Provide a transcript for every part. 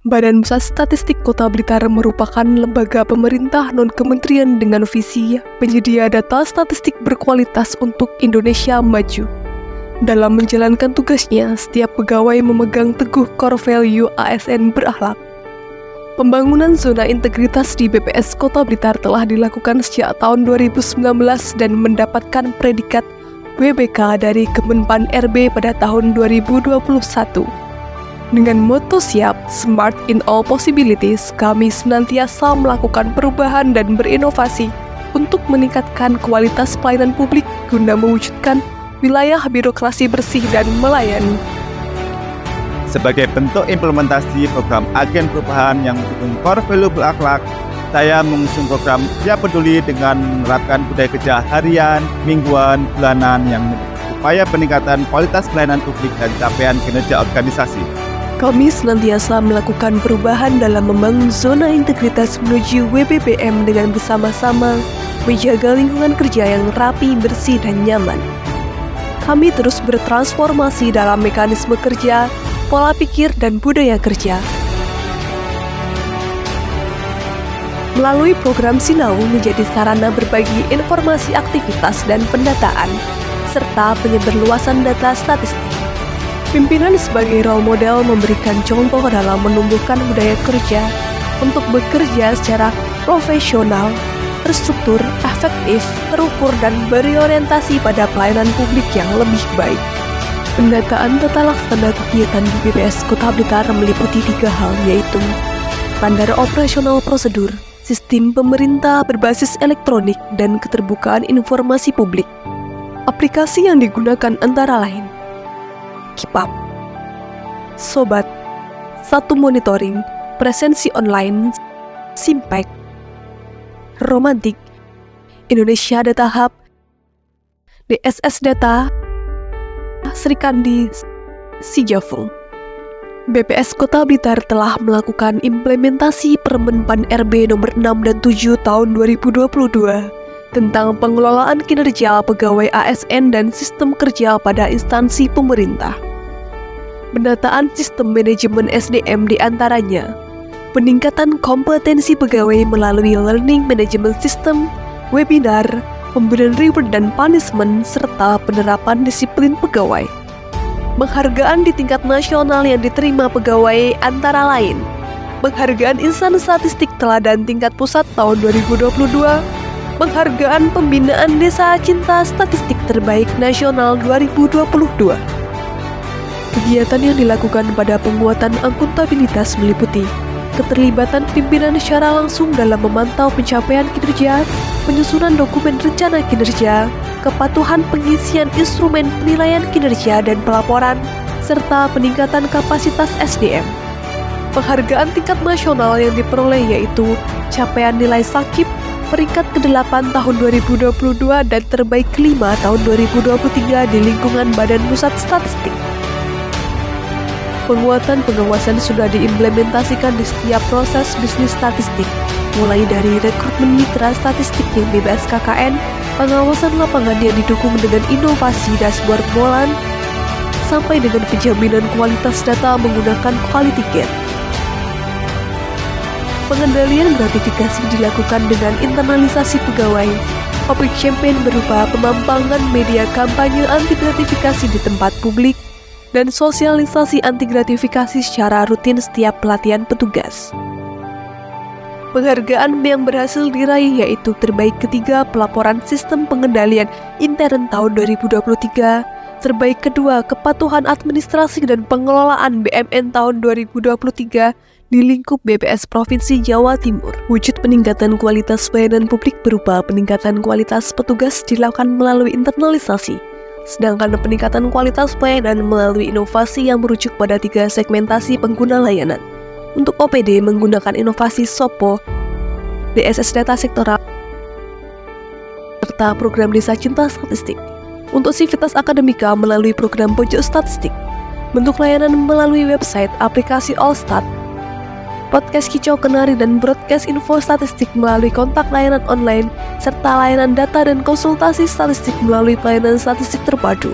Badan Pusat Statistik Kota Blitar merupakan lembaga pemerintah non-kementerian dengan visi penyedia data statistik berkualitas untuk Indonesia maju. Dalam menjalankan tugasnya, setiap pegawai memegang teguh core value ASN berakhlak. Pembangunan zona integritas di BPS Kota Blitar telah dilakukan sejak tahun 2019 dan mendapatkan predikat WBK dari Kemenpan RB pada tahun 2021. Dengan moto siap, smart in all possibilities, kami senantiasa melakukan perubahan dan berinovasi untuk meningkatkan kualitas pelayanan publik guna mewujudkan wilayah birokrasi bersih dan melayani. Sebagai bentuk implementasi program agen perubahan yang mendukung core value berakhlak, saya mengusung program Dia Peduli dengan menerapkan budaya kerja harian, mingguan, bulanan yang upaya peningkatan kualitas pelayanan publik dan capaian kinerja organisasi. Kami senantiasa melakukan perubahan dalam membangun zona integritas menuju WBPM dengan bersama-sama menjaga lingkungan kerja yang rapi, bersih, dan nyaman. Kami terus bertransformasi dalam mekanisme kerja, pola pikir, dan budaya kerja. Melalui program Sinau menjadi sarana berbagi informasi aktivitas dan pendataan, serta penyebarluasan data statistik. Pimpinan sebagai role model memberikan contoh dalam menumbuhkan budaya kerja untuk bekerja secara profesional, terstruktur, efektif, terukur, dan berorientasi pada pelayanan publik yang lebih baik. Pendataan tata laksana kegiatan di BPS Kota Blitar meliputi 3 hal, yaitu standar operasional prosedur, sistem pemerintah berbasis elektronik, dan keterbukaan informasi publik. Aplikasi yang digunakan antara lain Kipap, Sobat, Satu Monitoring, Presensi Online, Simpek, Romantik, Indonesia Data Hub, DSS Data, Srikandi, Sijafung. BPS Kota Blitar telah melakukan implementasi Permenpan RB nomor 6 dan 7 tahun 2022 tentang pengelolaan kinerja pegawai ASN dan sistem kerja pada instansi pemerintah. Pendataan sistem manajemen SDM diantaranya peningkatan kompetensi pegawai melalui learning management system, webinar, pemberian reward dan punishment, serta penerapan disiplin pegawai. Penghargaan di tingkat nasional yang diterima pegawai antara lain penghargaan Insan Statistik Teladan tingkat pusat tahun 2022, penghargaan Pembinaan Desa Cinta Statistik Terbaik Nasional 2022. Kegiatan yang dilakukan pada penguatan akuntabilitas meliputi keterlibatan pimpinan secara langsung dalam memantau pencapaian kinerja, penyusunan dokumen rencana kinerja, kepatuhan pengisian instrumen penilaian kinerja dan pelaporan, serta peningkatan kapasitas SDM. Penghargaan tingkat nasional yang diperoleh yaitu capaian nilai SAKIP peringkat ke-8 tahun 2022 dan terbaik ke-5 tahun 2023 di lingkungan Badan Pusat Statistik. Penguatan pengawasan sudah diimplementasikan di setiap proses bisnis statistik, mulai dari rekrutmen mitra statistik yang bebas KKN, pengawasan lapangan yang didukung dengan inovasi dashboard Molan, sampai dengan penjaminan kualitas data menggunakan quality gate. Pengendalian gratifikasi dilakukan dengan internalisasi pegawai. Public campaign berupa pemampangan media kampanye anti gratifikasi di tempat publik, dan sosialisasi anti gratifikasi secara rutin setiap pelatihan petugas. Penghargaan yang berhasil diraih yaitu terbaik ketiga pelaporan sistem pengendalian intern tahun 2023, terbaik kedua kepatuhan administrasi dan pengelolaan BMN tahun 2023 di lingkup BPS Provinsi Jawa Timur. Wujud peningkatan kualitas pelayanan publik berupa peningkatan kualitas petugas dilakukan melalui internalisasi, sedangkan peningkatan kualitas pelayanan melalui inovasi yang merujuk pada 3 segmentasi pengguna layanan. Untuk OPD menggunakan inovasi SOPO, DSS Data Sektoral, serta program Desa Cinta Statistik. Untuk sivitas akademika melalui program Pojok Statistik. Bentuk layanan melalui website, aplikasi Allstat, podcast Kicau Kenari, dan broadcast info statistik melalui kontak layanan online, serta layanan data dan konsultasi statistik melalui pelayanan statistik terpadu.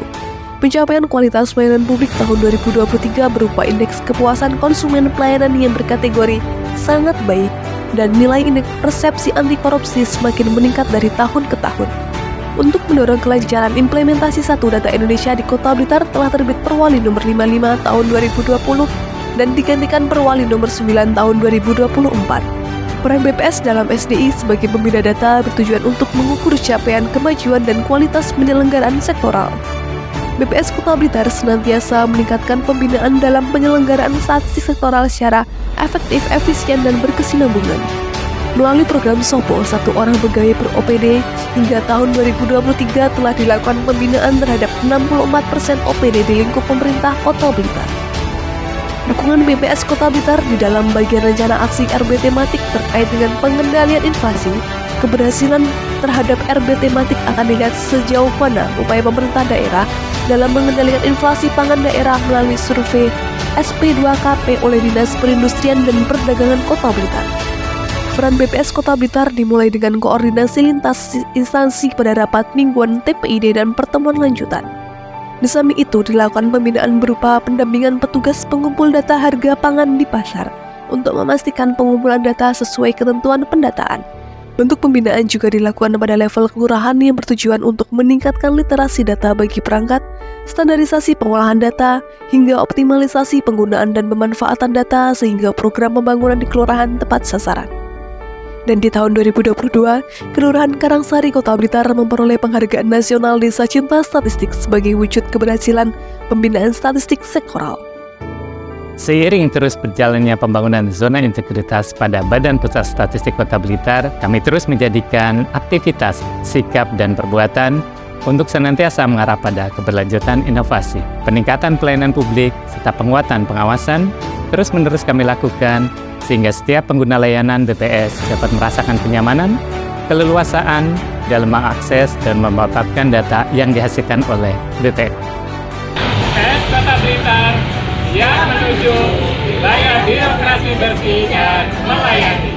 Pencapaian kualitas pelayanan publik tahun 2023 berupa indeks kepuasan konsumen pelayanan yang berkategori sangat baik dan nilai indeks persepsi anti korupsi semakin meningkat dari tahun ke tahun. Untuk mendorong kelancaran implementasi Satu Data Indonesia di Kota Blitar telah terbit Perwali nomor 55 tahun 2020 dan digantikan Perwali nomor 9 tahun 2024. Peran BPS dalam SDI sebagai pembina data bertujuan untuk mengukur capaian kemajuan dan kualitas penyelenggaraan sektoral. BPS Kota Blitar senantiasa meningkatkan pembinaan dalam penyelenggaraan statistik sektoral secara efektif, efisien, dan berkesinambungan. Melalui program SOPO, 1 orang pegawai per OPD, hingga tahun 2023 telah dilakukan pembinaan terhadap 64% OPD di lingkup pemerintah Kota Blitar. Dukungan BPS Kota Blitar di dalam bagian rencana aksi RB tematik terkait dengan pengendalian inflasi, keberhasilan terhadap RB tematik akan dilihat sejauh mana upaya pemerintah daerah dalam mengendalikan inflasi pangan daerah melalui survei SP2KP oleh Dinas Perindustrian dan Perdagangan Kota Blitar. Peran BPS Kota Blitar dimulai dengan koordinasi lintas instansi pada rapat mingguan TPID dan pertemuan lanjutan. Di samping itu dilakukan pembinaan berupa pendampingan petugas pengumpul data harga pangan di pasar untuk memastikan pengumpulan data sesuai ketentuan pendataan. Bentuk pembinaan juga dilakukan pada level kelurahan yang bertujuan untuk meningkatkan literasi data bagi perangkat, standarisasi pengolahan data, hingga optimalisasi penggunaan dan pemanfaatan data sehingga program pembangunan di kelurahan tepat sasaran. Dan di tahun 2022, Kelurahan Karangsari Kota Blitar memperoleh penghargaan nasional Desa Cinta Statistik sebagai wujud keberhasilan pembinaan statistik sektoral. Seiring terus berjalannya pembangunan zona integritas pada Badan Pusat Statistik Kota Blitar, kami terus menjadikan aktivitas, sikap, dan perbuatan untuk senantiasa mengarah pada keberlanjutan inovasi, peningkatan pelayanan publik, serta penguatan pengawasan terus-menerus kami lakukan sehingga setiap pengguna layanan BPS dapat merasakan kenyamanan, keleluasaan dalam mengakses dan memanfaatkan data yang dihasilkan oleh BPS. BPS Kota Blitar yang menuju wilayah birokrasi bersih dan melayani.